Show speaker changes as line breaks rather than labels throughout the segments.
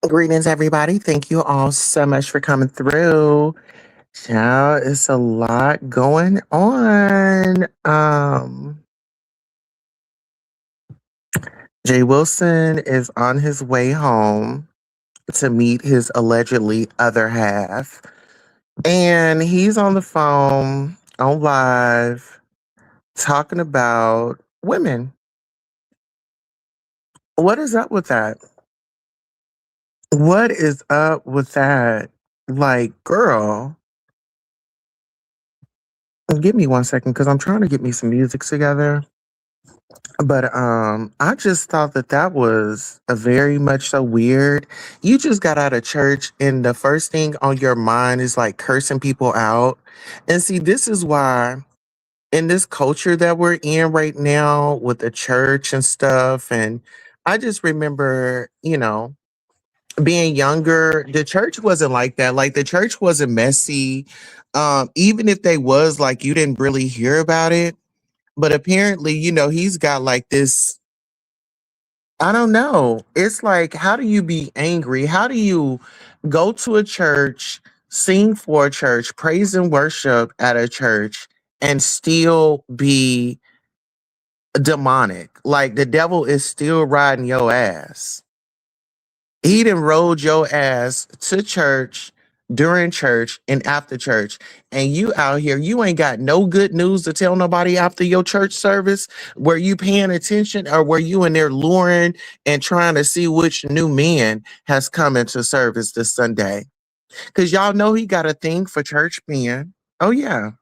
Greetings, everybody. Thank you all so much for coming through. Child, it's a lot going on. Jay Wilson is on his way home to meet his allegedly other half. And he's on the phone, on live, talking about women. What is up with that? What is up with that? Like, girl, give me 1 second because I'm trying to get me some music together. But I just thought that that was a very much so weird. You just got out of church and the first thing on your mind is like cursing people out. And see, this is why in this culture that we're in right now with the church and stuff, and I just remember, being younger, the church wasn't like that. Like the church wasn't messy. Even if they was, like, you didn't really hear about it. But apparently, he's got like this. I don't know. It's like, how do you be angry? How do you go to a church, sing for a church, praise and worship at a church, and still be demonic? Like the devil is still riding your ass. He done rode your ass to church, during church, and after church. And you out here, you ain't got no good news to tell nobody after your church service. Were you paying attention, or were you in there luring and trying to see which new man has come into service this Sunday? Because y'all know he got a thing for church men. Oh, yeah.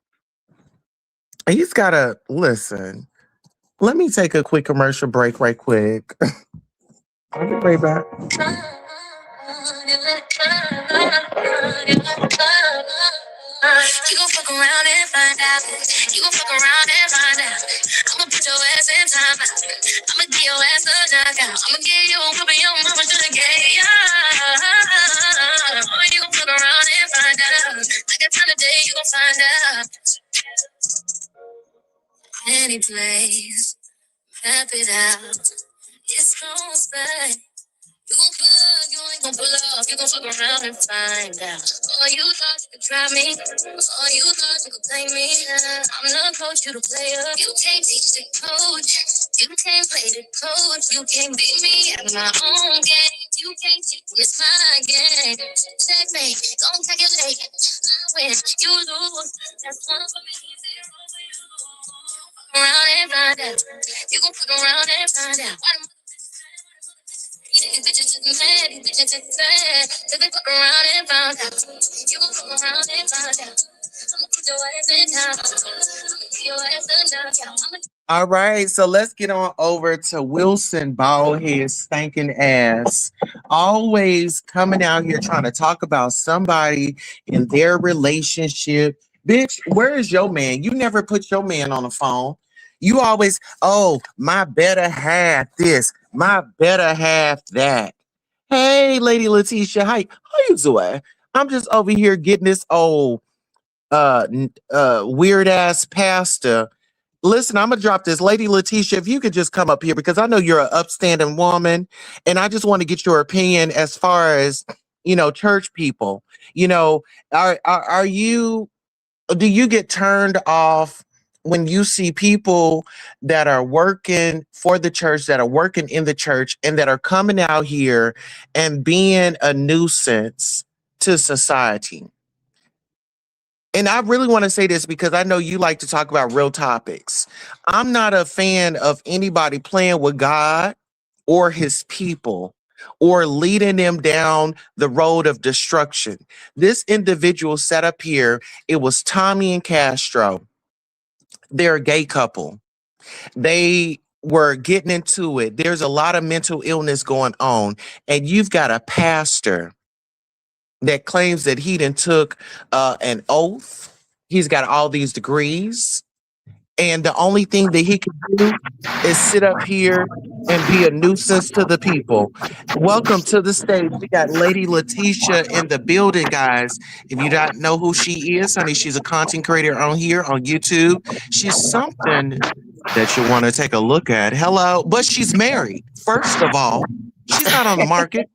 He's got a, listen, let me take a quick commercial break right quick. I'll be right back. You gon' fuck around and find out. You gon' fuck around and find out. I'ma put your ass in time out. I'ma give your ass a knockout. I'ma give you a whooping your mama to the gay. You gon' fuck around and find out. Like a time of day, you gon' find out. Any place, map it out. It's gon' stay. You gon' pull up, you ain't gon' pull up. You gon' fuck around and find out. Oh, you thought you could try me. Oh, you thought you could play me. I'm the coach, you the player. You can't teach the coach. You can't play the coach. You can't beat me at my own game. You can't teach me, it's my game. Checkmate, don't calculate. I win, you lose. That's one for me, zero for you. Fuck around and find out. You gon' fuck around and find out. Why the these bitches just mad, these bitches just sad. Till they fuck around and found out. You gon' fuck around and find out. I'ma put your ass in time. I'ma get your ass done now. All right, so let's get on over to Wilson Baldhead stinking ass. Always coming out here trying to talk about somebody in their relationship. Bitch, where is your man? You never put your man on the phone. You always, oh, my better half this, my better half that. Hey, Lady Letitia, how you doing? I'm just over here getting this old weird ass pastor. Listen, I'm gonna drop this. Lady Letitia, if you could just come up here because I know you're an upstanding woman, and I just want to get your opinion as far as church people. You know, are you do you get turned off when you see people that are working for the church, that are working in the church, and that are coming out here and being a nuisance to society? And I really want to say this because I know you like to talk about real topics. I'm not a fan of anybody playing with God or his people or leading them down the road of destruction. This individual set up here, it was Tommy and Castro. They're a gay couple. They were getting into it. There's a lot of mental illness going on. And you've got a pastor that claims that he done took an oath. He's got all these degrees. And the only thing that he can do is sit up here and be a nuisance to the people. Welcome to the stage. We got Lady Letitia in the building, guys. If you don't know who she is, honey, she's a content creator on here on YouTube. She's something that you want to take a look at. Hello, but she's married. First of all, she's not on the market.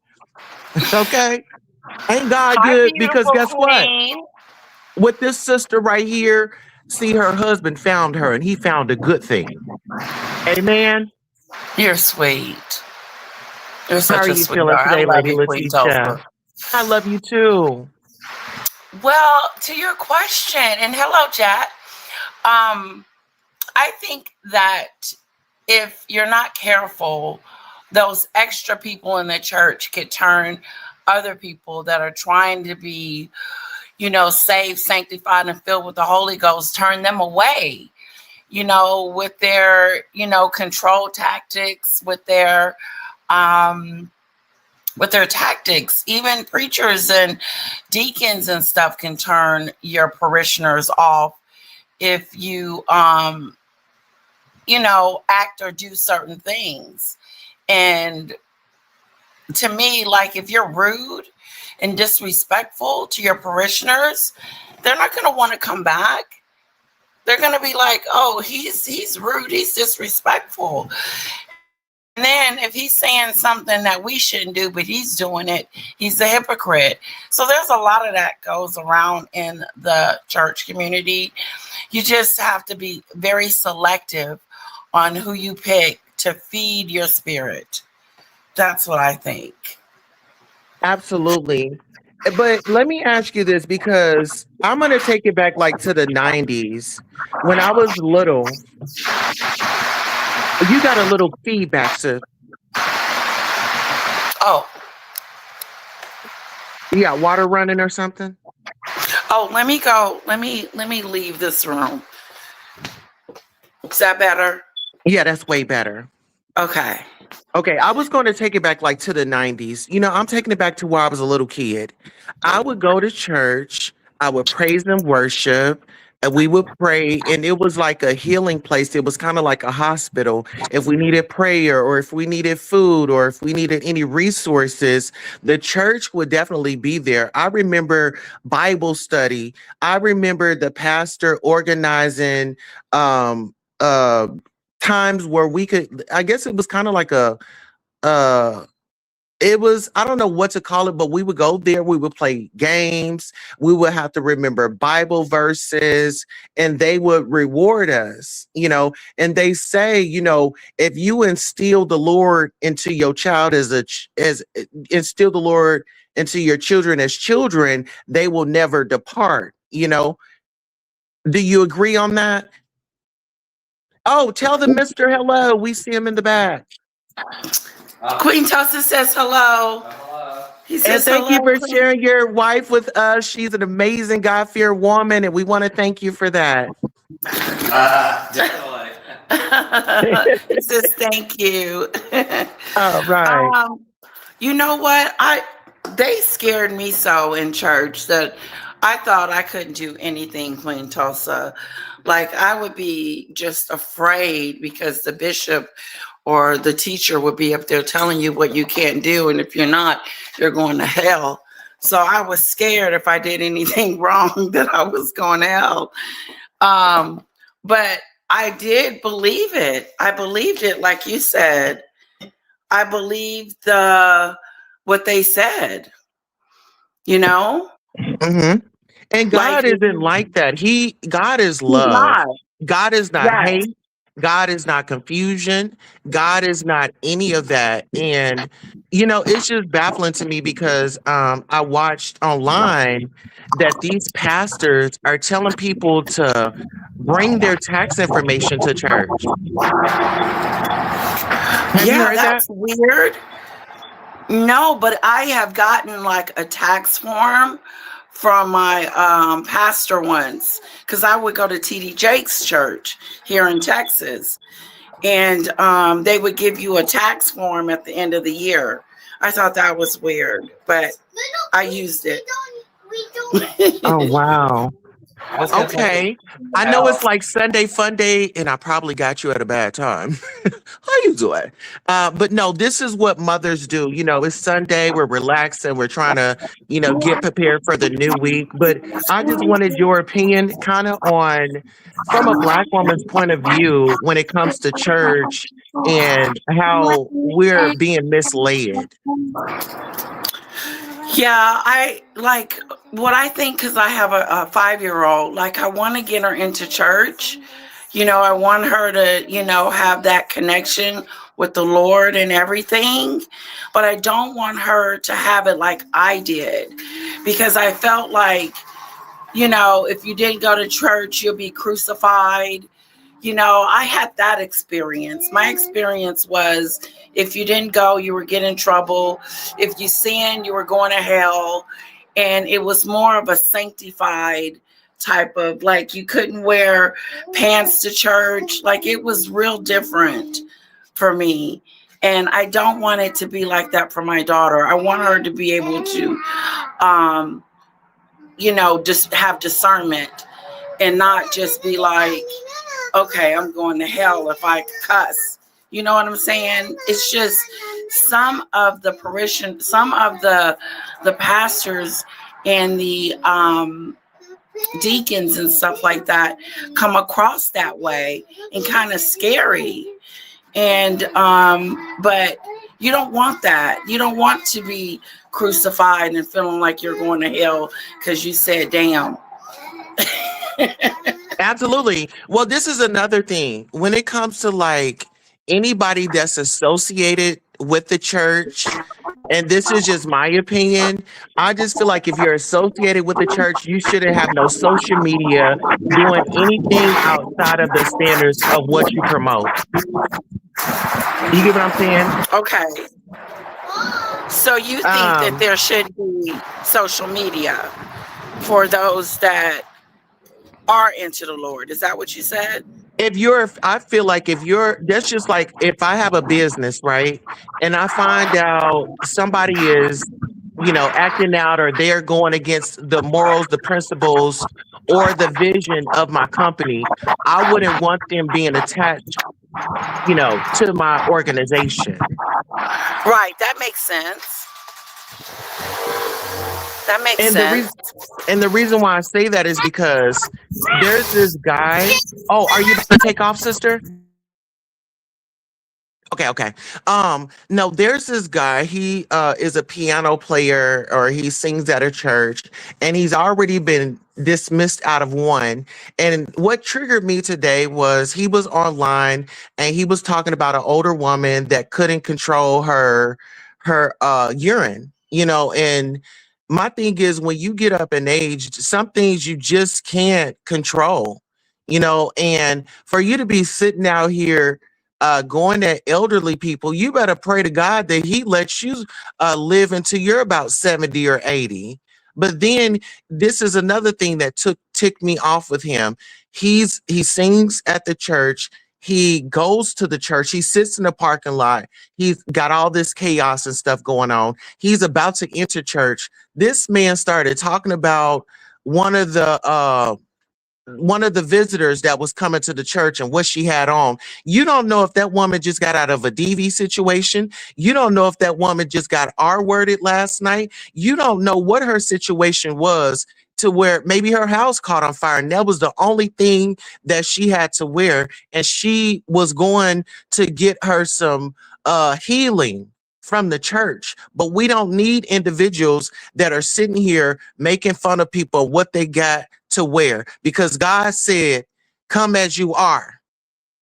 Okay? Ain't God
Hi,
good? Because
beautiful
guess what?
queen.
With this sister right here, see, her husband found her and he found a good thing. Amen.
You're sweet. You're
How
such
are
a
you feeling
sweetheart. I
today,
love
Lady
you, Queen Tulsa.
Letitia? I love you too.
Well, to your question, and hello, chat. Um, I think that if you're not careful, those extra people in the church could turn other people that are trying to be, saved, sanctified, and filled with the Holy Ghost, turn them away, with their, control tactics, um, with their tactics. Even preachers and deacons and stuff can turn your parishioners off if you act or do certain things. And to me, like, if you're rude and disrespectful to your parishioners, they're not going to want to come back. They're going to be like, oh, he's rude, he's disrespectful. And then if he's saying something that we shouldn't do, but he's doing it, he's a hypocrite. So there's a lot of that goes around in the church community. You just have to be very selective on who you pick to feed your spirit. That's what I think.
Absolutely. But let me ask you this because I'm going to take it back like to the 90s. When I was little, you got a little feedback, sis.
Oh,
You got water running or something?
let me go. Let me leave this room. Is that better?
Yeah, that's way better.
Okay.
Okay, I was going to take it back like to the 90s. I'm taking it back to where I was a little kid. I would go to church, I would praise and worship, and we would pray, and it was like a healing place. It was kind of like a hospital. If we needed prayer, or if we needed food, or if we needed any resources, the church would definitely be there. I remember Bible study. I remember the pastor organizing um uh times where we could, I guess it was kind of like uh it was, I don't know what to call it, but we would go there, we would play games, we would have to remember Bible verses, and they would reward us, and they say, if you instill the Lord into your child as instill the Lord into your children as children, they will never depart. Do you agree on that? Oh, tell the Mr. Hello. We see him in the back.
Queen Tulsa says hello. He
And
says
thank
hello.
you for sharing your wife with us. She's an amazing God-fearer woman, and we want to thank you for that.
Definitely. He says thank you.
All right.
You know what? They scared me so in church that I thought I couldn't do anything, Queen Tulsa. Like, I would be just afraid because the bishop or the teacher would be up there telling you what you can't do, and if you're not, you're going to hell. So I was scared if I did anything wrong that I was going to hell. But I did believe it. I believed it, like you said. I believed what they said.
Mm-hmm. And God
Like,
isn't like that. God is
he's
love.
not.
God is not
Yes.
hate. God is not confusion. God is not any of that. And it's just baffling to me because I watched online that these pastors are telling people to bring their tax information to church. Have you
Yeah,
heard that?
that's weird. No, but I have gotten like a tax form from my pastor once, because I would go to TD Jakes church here in Texas, and they would give you a tax form at the end of the year. I thought that was weird, but I used it.
Oh, wow. Okay. I know it's like Sunday fun day, and I probably got you at a bad time. How you doing? But no, this is what mothers do. It's Sunday, we're relaxing, we're trying to, get prepared for the new week. But I just wanted your opinion kind of on, from a Black woman's point of view, when it comes to church and how we're being misled.
Yeah, I like what I think because I have a 5-year-old. Like, I want to get her into church. I want her to, have that connection with the Lord and everything. But I don't want her to have it like I did because I felt like, if you didn't go to church, you'll be crucified. I had that experience. My experience was if you didn't go, you were getting in trouble. If you sinned, you were going to hell. And it was more of a sanctified type of, like, you couldn't wear pants to church. Like, it was real different for me. And I don't want it to be like that for my daughter. I want her to be able to, just have discernment and not just be like, okay, I'm going to hell if I cuss. You know what I'm saying? It's just some of the pastors and the deacons and stuff like that come across that way and kind of scary. And but you don't want that. You don't want to be crucified and feeling like you're going to hell because you said damn.
Absolutely. Well, this is another thing. When it comes to like anybody that's associated with the church, and this is just my opinion, I just feel like if you're associated with the church, you shouldn't have no social media doing anything outside of the standards of what you promote. You get what I'm saying?
Okay. So you think that there should be social media for those that are into the Lord? Is that what you said?
I feel like that's just like if I have a business, right? And I find out somebody is, acting out or they're going against the morals, the principles, or the vision of my company, I wouldn't want them being attached, to my organization.
Right. That makes sense. That makes
And
sense.
the reason why I say that is because there's this guy. Oh, are you about to take off, sister? Okay. No, there's this guy. He is a piano player, or he sings at a church, and he's already been dismissed out of one. And what triggered me today was he was online and he was talking about an older woman that couldn't control her urine, and my thing is when you get up in age, some things you just can't control, and for you to be sitting out here going at elderly people, you better pray to God that He lets you live until you're about 70 or 80. But then this is another thing that ticked me off with him. He sings at the church. He goes to the church. He sits in the parking lot. He's got all this chaos and stuff going on. He's about to enter church. This man started talking about one of the visitors that was coming to the church and what she had on. You don't know if that woman just got out of a DV situation. You don't know if that woman just got R-worded last night. You don't know what her situation was to where maybe her house caught on fire and that was the only thing that she had to wear. And she was going to get her some healing from the church. But we don't need individuals that are sitting here making fun of people, what they got to wear, because God said, come as you are.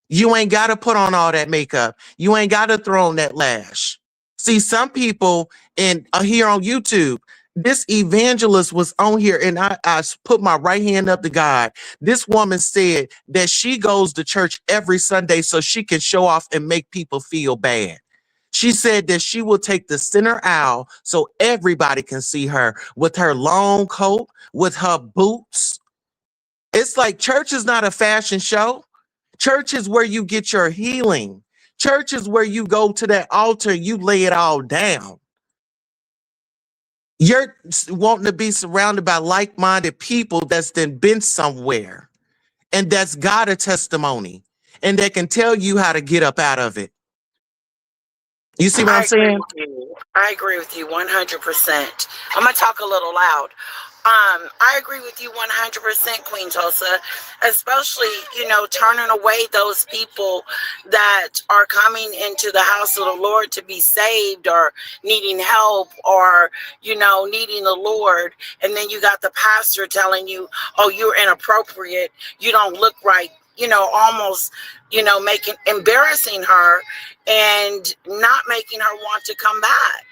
You ain't got to put on all that makeup. You ain't got to throw on that lash. See, some people here on YouTube, this evangelist was on here and I put my right hand up to God. This woman said that she goes to church every Sunday so she can show off and make people feel bad. She said that she will take the center aisle so everybody can see her with her long coat, with her boots. It's like church is not a fashion show. Church is where you get your healing. Church is where you go to that altar, you lay it all down. You're wanting to be surrounded by like-minded people that's then been somewhere and that's got a testimony and that can tell you how to get up out of it. You see what I'm saying?
I agree with you 100%. I'm going to talk a little loud. I agree with you 100%, Queen Tulsa, especially, turning away those people that are coming into the house of the Lord to be saved or needing help or, needing the Lord. And then you got the pastor telling you, oh, you're inappropriate. You don't look right, almost, making, embarrassing her and not making her want to come back.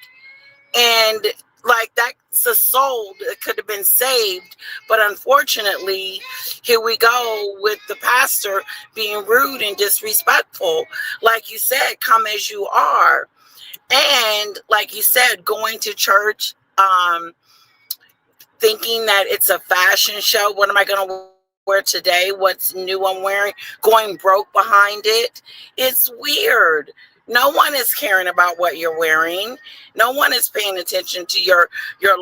And like that's a soul that could have been saved, but unfortunately, here we go with the pastor being rude and disrespectful. Like you said, come as you are, and like you said, going to church, thinking that it's a fashion show. What am I going to wear today? What's new I'm wearing? Going broke behind it. It's weird. No one is caring about what you're wearing. No one is paying attention to your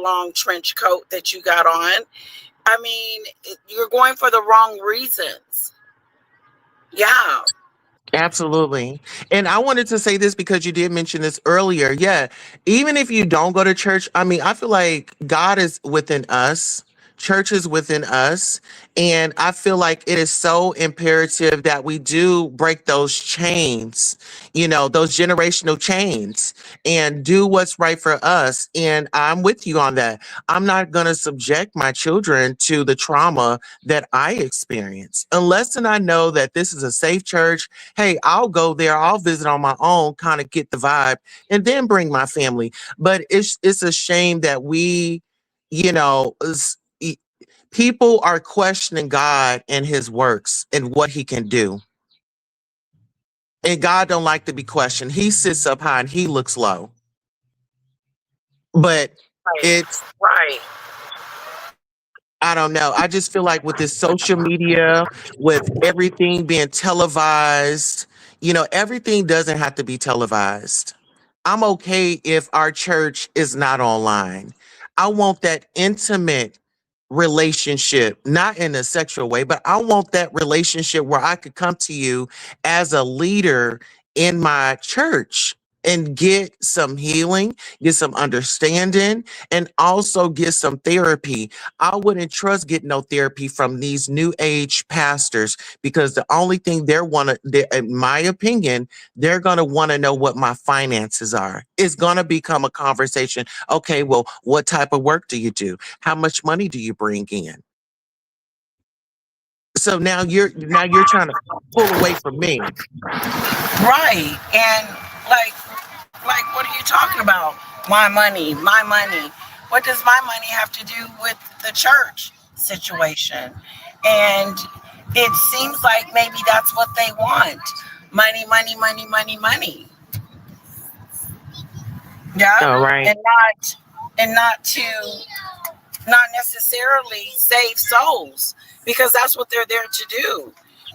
long trench coat that you got on. I mean, you're going for the wrong reasons. Yeah.
Absolutely. And I wanted to say this because you did mention this earlier. Yeah. Even if you don't go to church, I mean, I feel like God is within us, church is within us. And I feel like it is so imperative that we do break those chains, those generational chains and do what's right for us. And I'm with you on that. I'm not going to subject my children to the trauma that I experience unless and I know that this is a safe church. Hey, I'll go there, I'll visit on my own, kind of get the vibe, and then bring my family. But it's a shame that we, you know, s- e- people are questioning God and his works and what he can do. And God don't like to be questioned. He sits up high and he looks low. But
Right.
it's
Right.
I don't know. I just feel like with this social media, with everything being televised, everything doesn't have to be televised. I'm okay if our church is not online. I want that intimate relationship, not in a sexual way, but I want that relationship where I could come to you as a leader in my church and get some healing, get some understanding, and also get some therapy. I wouldn't trust getting no therapy from these new age pastors because the only thing in my opinion, they're going to want to know what my finances are. It's going to become a conversation. Okay, well, what type of work do you do? How much money do you bring in? So now you're trying to pull away from me.
Right. And like what are you talking about? My money, my money. What does my money have to do with the church situation? And it seems like maybe that's what they want. Money, money, money, money, money. Yeah.
All right.
And not to not necessarily save souls, because that's what they're there to do,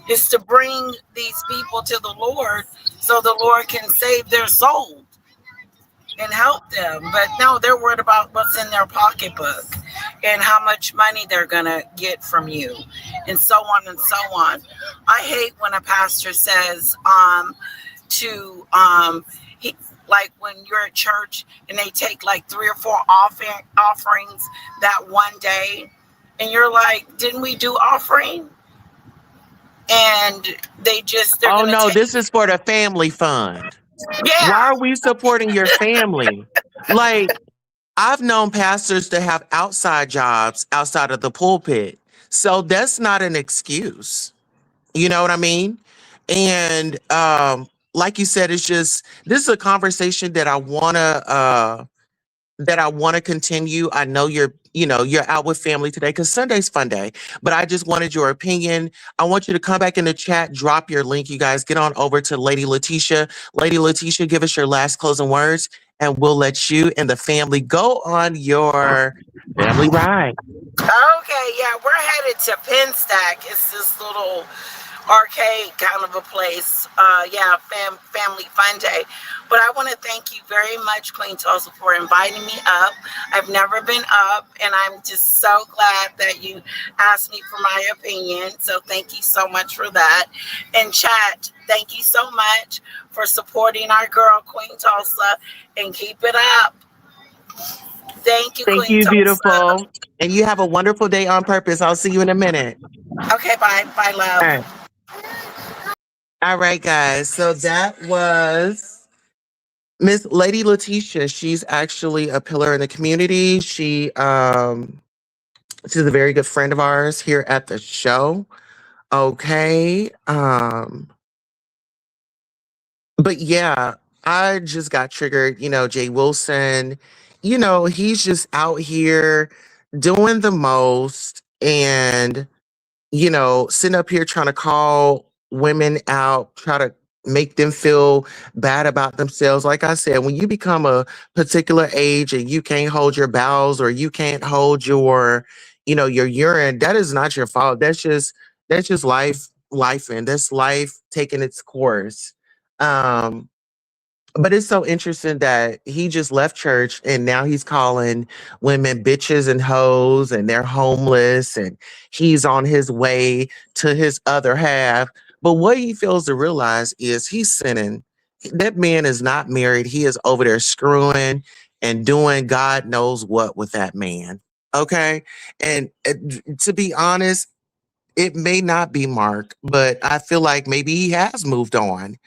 is to bring these people to the Lord so the Lord can save their soul and help them. But no, they're worried about what's in their pocketbook and how much money they're going to get from you, and so on and so on. I hate when a pastor says to he, like when you're at church and they take like 3 or 4 offerings that one day, and you're like, didn't we do offering? And they're
Oh
gonna
no,
take.
this is for the family fund. Why
Yeah.
are we supporting your family? Like, I've known pastors to have outside jobs outside of the pulpit. So that's not an excuse. You know what I mean? And like you said, it's just this is a conversation that I want to continue. I know you're out with family today because Sunday's fun day, but I just wanted your opinion. I want you to come back in the chat, drop your link. You guys get on over to Lady Letitia. Lady Letitia, give us your last closing words, and we'll let you and the family go on your family ride.
Okay, yeah, we're headed to Penstack. It's this little arcade kind of a place. Yeah, family fun day. But I want to thank you very much, Queen Tulsa, for inviting me up. I've never been up, and I'm just so glad that you asked me for my opinion. So thank you so much for that. And chat, thank you so much for supporting our girl, Queen Tulsa, and keep it up. Thank you,
Thank
Queen
you,
Tulsa.
beautiful. And you have a wonderful day on purpose. I'll see you in a minute.
Okay, bye. Bye, love.
All right. All right, guys. So that was Miss Lady Letitia. She's actually a pillar in the community. She's a very good friend of ours here at the show. Okay. But yeah, I just got triggered. Jay Wilson, he's just out here doing the most and, sitting up here trying to call women out, try to make them feel bad about themselves. Like I said, when you become a particular age and you can't hold your bowels or you can't hold your urine, that is not your fault. That's just life, and that's life taking its course. Um, but it's so interesting that he just left church and now he's calling women bitches and hoes and they're homeless and he's on his way to his other half. But what he fails to realize is he's sinning. That man is not married. He is over there screwing and doing God knows what with that man. Okay. And to be honest, it may not be Mark, but I feel like maybe he has moved on,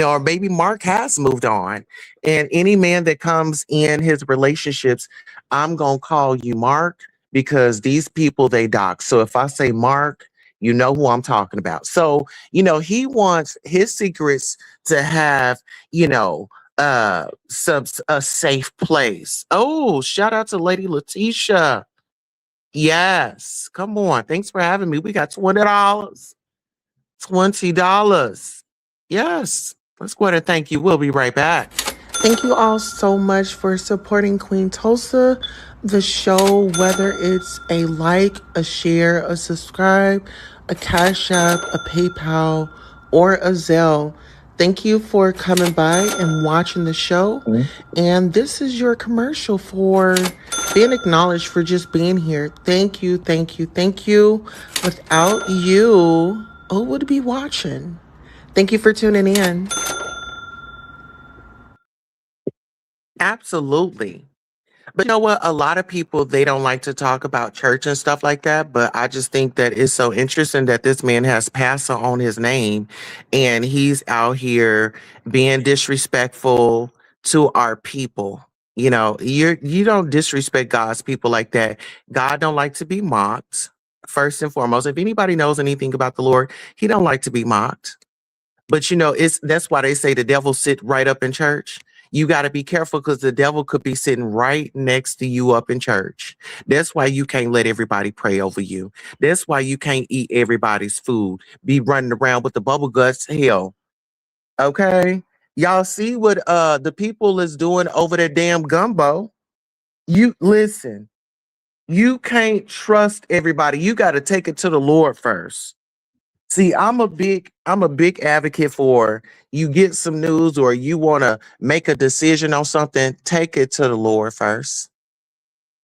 or maybe Mark has moved on. And any man that comes in his relationships, I'm going to call you Mark because these people, they dox. So if I say Mark, you know who I'm talking about. So, he wants his secrets to have, a safe place. Oh, shout out to Lady Letitia. Yes. Come on. Thanks for having me. We got $20. $20. Yes. Let's go ahead and thank you. We'll be right back. Thank you all so much for supporting Queen Tulsa, the show, whether it's a like, a share, a subscribe, a Cash App, a PayPal, or a Zelle. Thank you for coming by and watching the show. And this is your commercial for being acknowledged for just being here. Thank you, thank you, thank you. Without you, who would be watching? Thank you for tuning in. Absolutely. But you know what? A lot of people, they don't like to talk about church and stuff like that. But I just think that it's so interesting that this man has pastor on his name and he's out here being disrespectful to our people. You don't disrespect God's people like that. God don't like to be mocked. First and foremost, if anybody knows anything about the Lord, he don't like to be mocked. But that's why they say the devil sit right up in church. You got to be careful because the devil could be sitting right next to you up in church. That's why you can't let everybody pray over you. That's why you can't eat everybody's food. Be running around with the bubble guts. Hell, okay. Y'all see what the people is doing over their damn gumbo. You listen. You can't trust everybody. You got to take it to the Lord first. See, I'm a big advocate for you get some news or you want to make a decision on something, take it to the Lord first.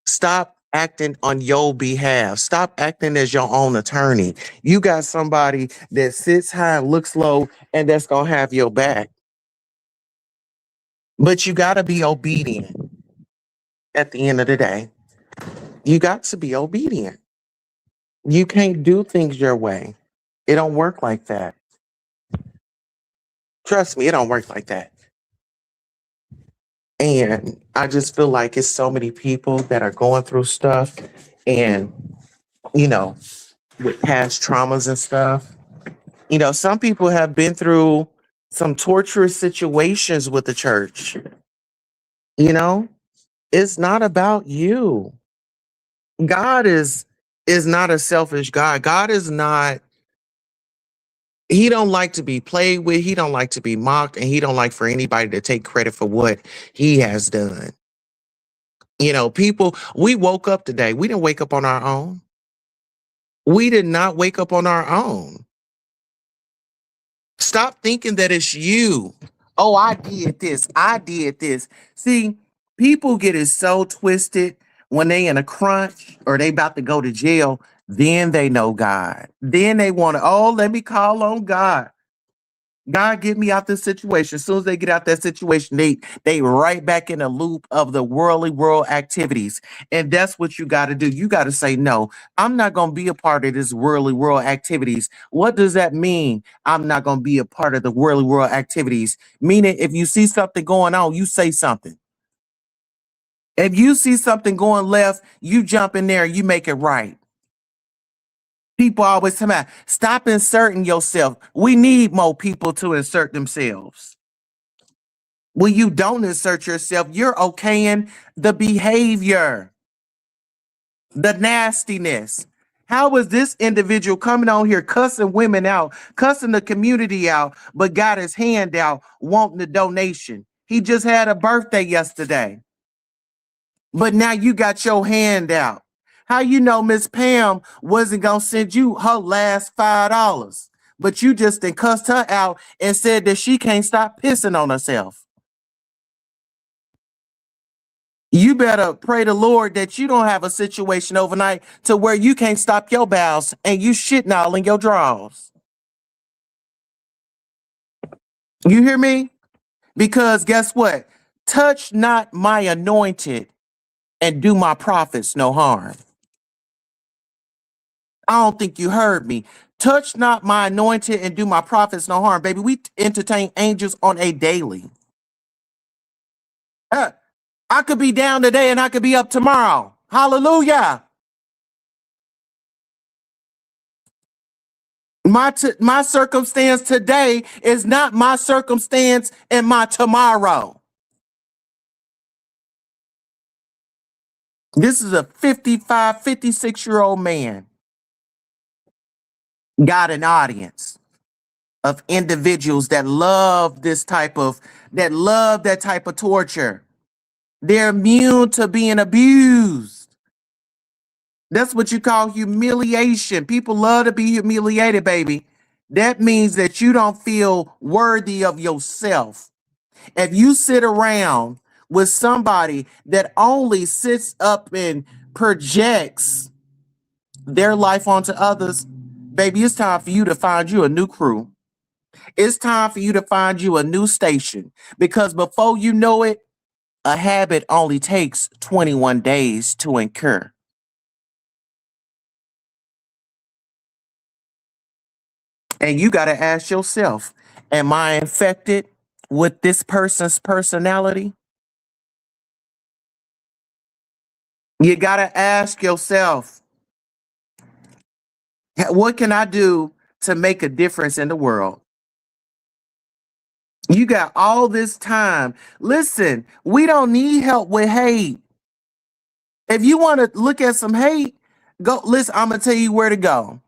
Stop acting on your behalf. Stop acting as your own attorney. You got somebody that sits high and looks low and that's going to have your back. But you got to be obedient at the end of the day. You got to be obedient. You can't do things your way. It don't work like that. Trust me, it don't work like that. And I just feel like it's so many people that are going through stuff and, you know, with past traumas and stuff. Some people have been through some torturous situations with the church. You know, it's not about you. God is not a selfish God. God is not, he don't like to be played with, he don't like to be mocked, and he don't like for anybody to take credit for what he has done. People, we woke up today. We didn't wake up on our own. We did not wake up on our own. Stop thinking that it's you. Oh, I did this. I did this. See, people get it so twisted when they in a crunch or they about to go to jail. Then they know God. Then they want to, oh, let me call on God. God, get me out this situation. As soon as they get out that situation, they right back in a loop of the worldly world activities. And that's what you got to do. You got to say, no, I'm not going to be a part of this worldly world activities. What does that mean? I'm not going to be a part of the worldly world activities. Meaning, if you see something going on, you say something. If you see something going left, you jump in there, you make it right. People always tell me, stop inserting yourself. We need more people to insert themselves. When you don't insert yourself, you're okaying the behavior, the nastiness. How is this individual coming on here cussing women out, cussing the community out, but got his hand out wanting a donation? He just had a birthday yesterday, but now you got your hand out. How you know Miss Pam wasn't gonna send you her last $5, but you just then cussed her out and said that she can't stop pissing on herself? You better pray the Lord that you don't have a situation overnight to where you can't stop your bowels and you shitting all in your drawers. You hear me? Because guess what? Touch not my anointed and do my prophets no harm. I don't think you heard me. Touch not my anointed and do my prophets no harm. Baby, we entertain angels on a daily. Uh, I could be down today and I could be up tomorrow. Hallelujah. My circumstance today is not my circumstance and my tomorrow. This is a 55, 56-year-old man. Got an audience of individuals that love that type of torture. They're immune to being abused. That's what you call humiliation. People love to be humiliated, baby. That means that you don't feel worthy of yourself. If you sit around with somebody that only sits up and projects their life onto others, baby, it's time for you to find you a new crew. It's time for you to find you a new station, because before you know it, a habit only takes 21 days to incur. And you got to ask yourself, am I infected with this person's personality? You got to ask yourself, what can I do to make a difference in the world? You got all this time. Listen, we don't need help with hate. If you want to look at some hate, go listen. I'm gonna tell you where to go.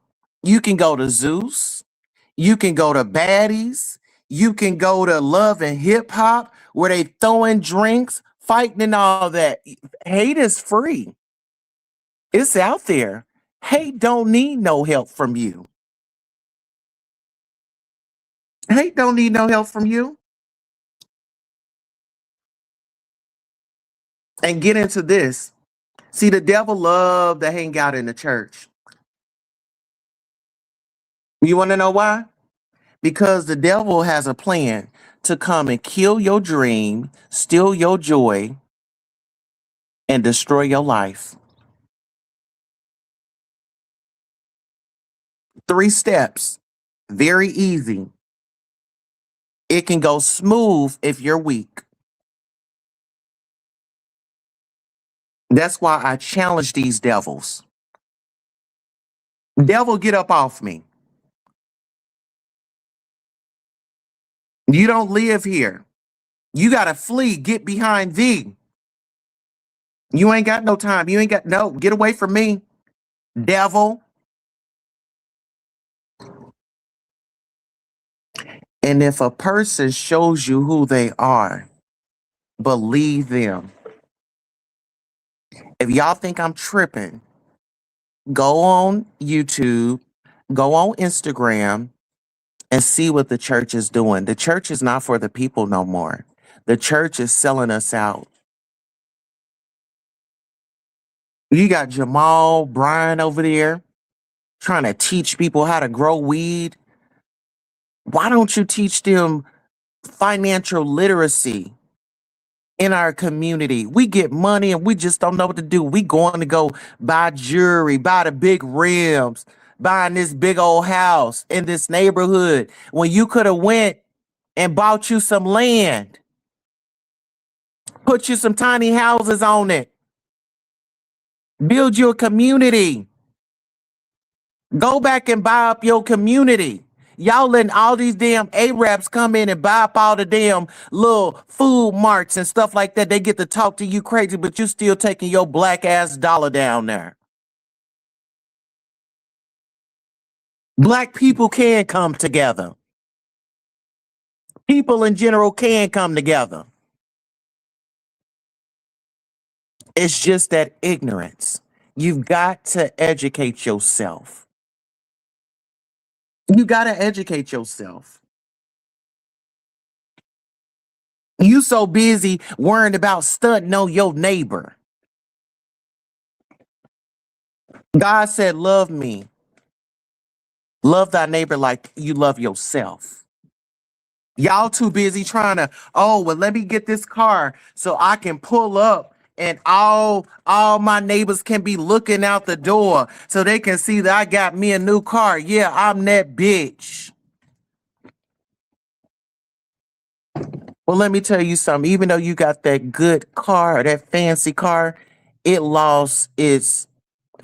You can go to Zeus. You can go to Baddies. You can go to Love and Hip Hop, where they throwing drinks, fighting, and all that. Hate is free. It's out there. Hate don't need no help from you. Hate don't need no help from you. And get into this. See, the devil love to hang out in the church. You want to know why? Because the devil has a plan to come and kill your dream, steal your joy, and destroy your life. 3 steps. Very easy. It can go smooth if you're weak. That's why I challenge these devils. Devil, get up off me. You don't live here. You got to flee. Get behind thee. You ain't got no time. You ain't got no. Get away from me, devil. And if a person shows you who they are, believe them. If y'all think I'm tripping, go on YouTube, go on Instagram, and see what the church is doing. The church is not for the people no more. The church is selling us out. You got Jamal Bryan over there trying to teach people how to grow weed. Why don't you teach them financial literacy in our community? We get money and we just don't know what to do. We going to go buy jewelry, buy the big rims, buying this big old house in this neighborhood when you could have went and bought you some land, put you some tiny houses on it, build you a community. Go back and buy up your community. Y'all letting all these damn Arabs come in and buy up all the damn little food marts and stuff like that. They get to talk to you crazy, but you still taking your black ass dollar down there. Black people can come together. People in general can come together. It's just that ignorance. You've got to educate yourself. You got to educate yourself. You so busy worrying about stunting on your neighbor. God said, love me. Love thy neighbor like you love yourself. Y'all too busy trying to, oh, well, let me get this car so I can pull up and all my neighbors can be looking out the door so they can see that I got me a new car. Yeah, I'm that bitch. Well, let me tell you something. Even though you got that good car, that fancy car, it lost its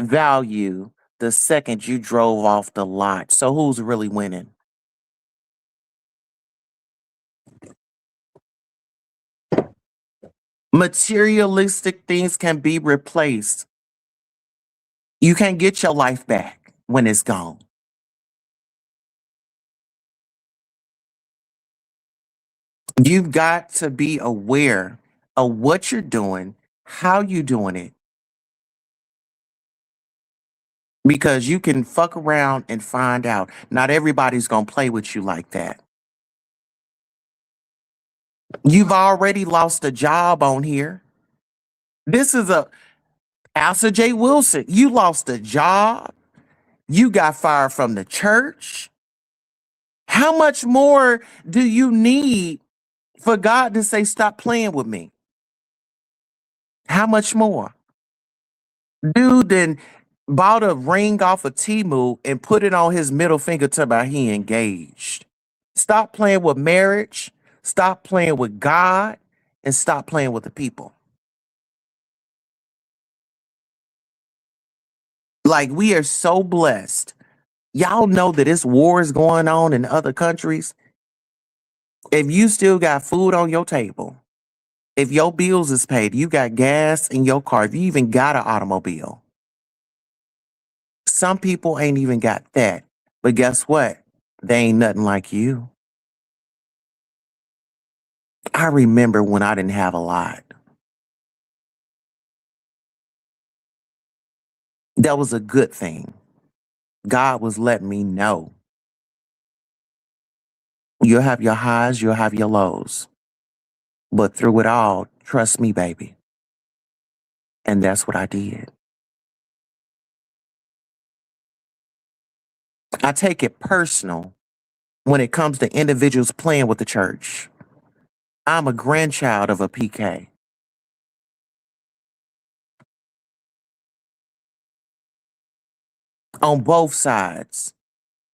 value the second you drove off the lot. So who's really winning? Materialistic things can be replaced. You can't get your life back when it's gone. You've got to be aware of what you're doing, how you doing it, because you can fuck around and find out. Not everybody's going to play with you like that. You've already lost a job on here. This is a Pastor J. Wilson. You lost a job. You got fired from the church. How much more do you need for God to say, stop playing with me? How much more? Dude then bought a ring off of Timu and put it on his middle finger to about he engaged. Stop playing with marriage. Stop playing with God and stop playing with the people. Like, we are so blessed. Y'all know that this war is going on in other countries. If you still got food on your table, if your bills is paid, you got gas in your car, if you even got an automobile. Some people ain't even got that. But guess what? They ain't nothing like you. I remember when I didn't have a lot. That was a good thing. God was letting me know. You'll have your highs, you'll have your lows. But through it all, trust me, baby. And that's what I did. I take it personal when it comes to individuals playing with the church. I'm a grandchild of a PK. On both sides.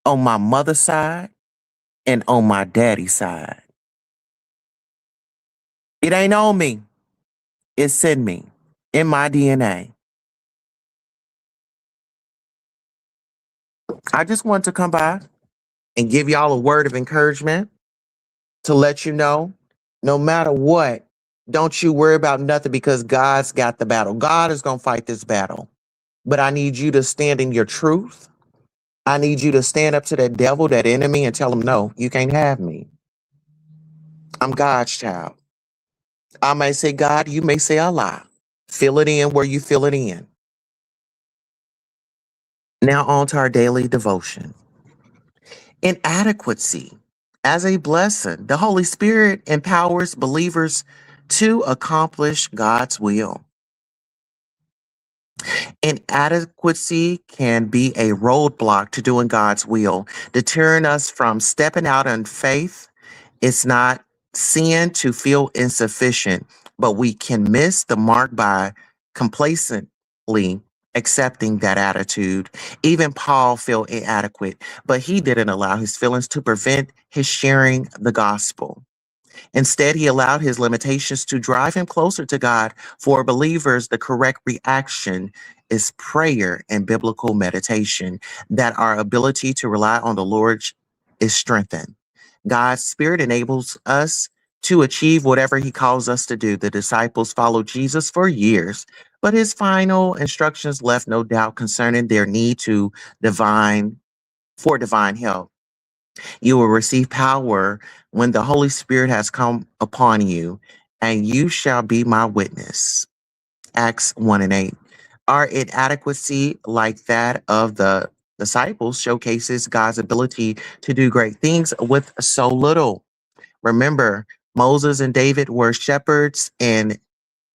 On my mother's side and on my daddy's side. It ain't on me. It's in me. In my DNA. I just wanted to come by and give y'all a word of encouragement to let you know, no matter what, don't you worry about nothing because God's got the battle. God is going to fight this battle. But I need you to stand in your truth. I need you to stand up to that devil, that enemy, and tell him, no, you can't have me. I'm God's child. I may say God, you may say Allah. Fill it in where you fill it in. Now on to our daily devotion. Inadequacy. As a blessing, the Holy Spirit empowers believers to accomplish God's will. Inadequacy can be a roadblock to doing God's will, deterring us from stepping out in faith. It's not sin to feel insufficient, but we can miss the mark by complacently accepting that attitude. Even Paul felt inadequate, but he didn't allow his feelings to prevent his sharing the gospel. Instead, he allowed his limitations to drive him closer to God. For believers, the correct reaction is prayer and biblical meditation, that our ability to rely on the Lord is strengthened. God's Spirit enables us to achieve whatever he calls us to do. The disciples followed Jesus for years, but his final instructions left no doubt concerning their need divine for divine help. You will receive power when the Holy Spirit has come upon you, and you shall be my witness. Acts 1 and 8. Our inadequacy, like that of the disciples, showcases God's ability to do great things with so little. Remember, Moses and David were shepherds, and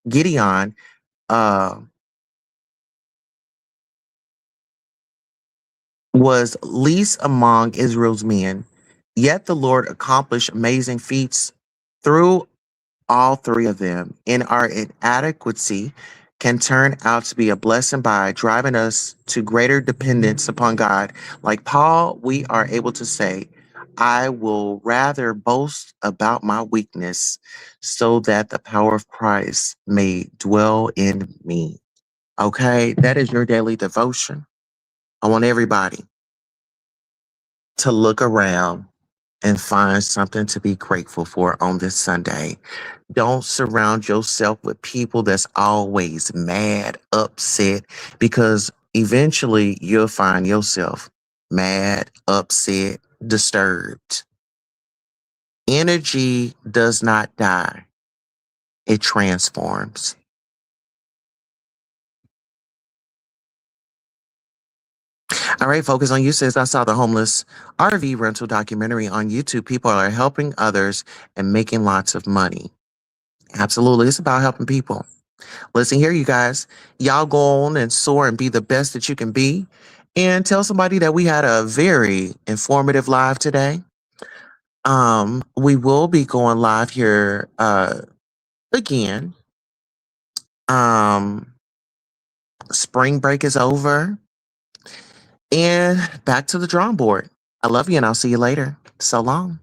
Gideon uh, was least among Israel's men. Yet the Lord accomplished amazing feats through all three of them, and our inadequacy can turn out to be a blessing by driving us to greater dependence upon God. Like Paul, we are able to say, I will rather boast about my weakness so that the power of Christ may dwell in me. Okay, that is your daily devotion. I want everybody to look around and find something to be grateful for on this Sunday. Don't surround yourself with people that's always mad, upset, because eventually you'll find yourself mad, upset, disturbed. Energy does not die, it transforms. All right, focus on you says I saw the homeless RV rental documentary on YouTube. People are helping others and making lots of money. Absolutely. It's about helping people. Listen here, you guys. Y'all go on and soar and be the best that you can be. And tell somebody that we had a very informative live today. We will be going live here again. Um, Spring break is over and back to the drawing board. I love you and I'll see you later. So long.